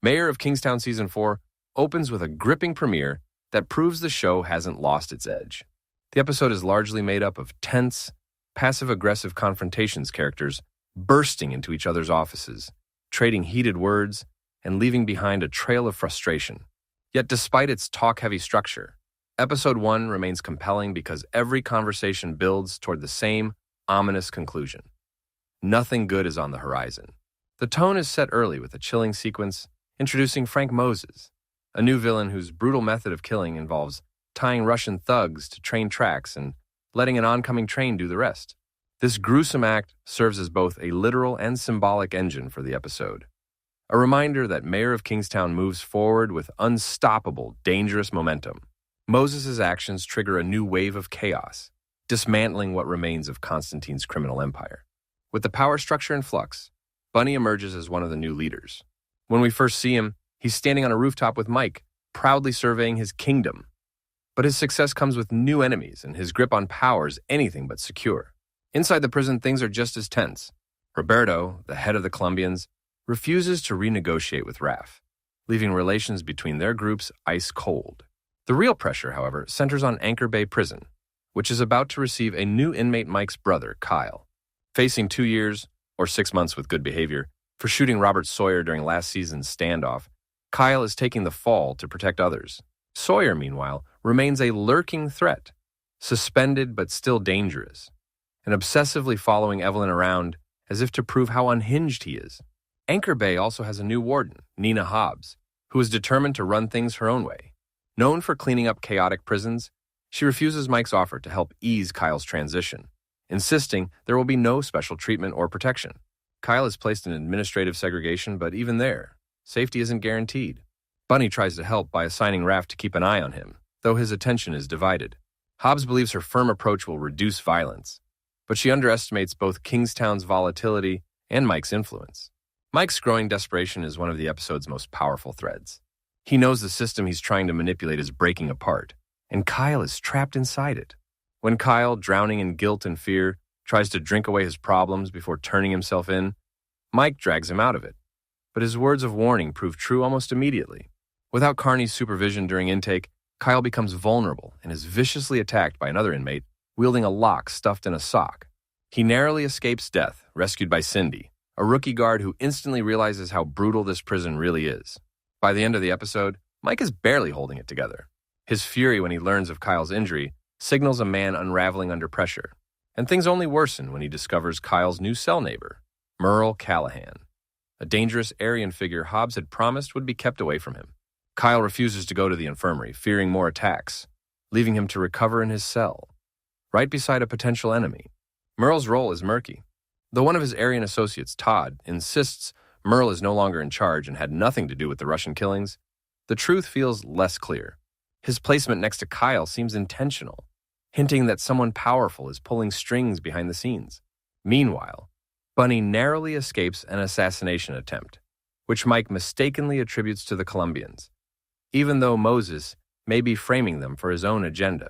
Mayor of Kingstown Season 4 opens with a gripping premiere that proves the show hasn't lost its edge. The episode is largely made up of tense, passive-aggressive confrontations characters bursting into each other's offices, trading heated words, and leaving behind a trail of frustration. Yet despite its talk-heavy structure, Episode 1 remains compelling because every conversation builds toward the same ominous conclusion. Nothing good is on the horizon. The tone is set early with a chilling sequence introducing Frank Moses, a new villain whose brutal method of killing involves tying Russian thugs to train tracks and letting an oncoming train do the rest. This gruesome act serves as both a literal and symbolic engine for the episode, a reminder that Mayor of Kingstown moves forward with unstoppable, dangerous momentum. Moses' actions trigger a new wave of chaos, dismantling what remains of Constantine's criminal empire. With the power structure in flux, Bunny emerges as one of the new leaders. When we first see him, he's standing on a rooftop with Mike, proudly surveying his kingdom. But his success comes with new enemies, and his grip on power is anything but secure. Inside the prison, things are just as tense. Roberto, the head of the Colombians, refuses to renegotiate with Raf, leaving relations between their groups ice cold. The real pressure, however, centers on Anchor Bay Prison, which is about to receive a new inmate Mike's brother, Kyle. Facing 2 years, or 6 months with good behavior, for shooting Robert Sawyer during last season's standoff, Kyle is taking the fall to protect others. Sawyer, meanwhile, remains a lurking threat, suspended but still dangerous, and obsessively following Evelyn around as if to prove how unhinged he is. Anchor Bay also has a new warden, Nina Hobbs, who is determined to run things her own way. Known for cleaning up chaotic prisons, she refuses Mike's offer to help ease Kyle's transition, insisting there will be no special treatment or protection. Kyle is placed in administrative segregation, but even there, safety isn't guaranteed. Bunny tries to help by assigning Raph to keep an eye on him, though his attention is divided. Hobbs believes her firm approach will reduce violence, but she underestimates both Kingstown's volatility and Mike's influence. Mike's growing desperation is one of the episode's most powerful threads. He knows the system he's trying to manipulate is breaking apart, and Kyle is trapped inside it. When Kyle, drowning in guilt and fear, tries to drink away his problems before turning himself in, Mike drags him out of it. But his words of warning prove true almost immediately. Without Carney's supervision during intake, Kyle becomes vulnerable and is viciously attacked by another inmate, wielding a lock stuffed in a sock. He narrowly escapes death, rescued by Cindy, a rookie guard who instantly realizes how brutal this prison really is. By the end of the episode, Mike is barely holding it together. His fury when he learns of Kyle's injury signals a man unraveling under pressure, and things only worsen when he discovers Kyle's new cell neighbor, Merle Callahan, a dangerous Aryan figure Hobbs had promised would be kept away from him. Kyle refuses to go to the infirmary, fearing more attacks, leaving him to recover in his cell, right beside a potential enemy. Merle's role is murky. Though one of his Aryan associates, Todd, insists Merle is no longer in charge and had nothing to do with the Russian killings, the truth feels less clear. His placement next to Kyle seems intentional, hinting that someone powerful is pulling strings behind the scenes. Meanwhile, Bunny narrowly escapes an assassination attempt, which Mike mistakenly attributes to the Colombians, even though Moses may be framing them for his own agenda.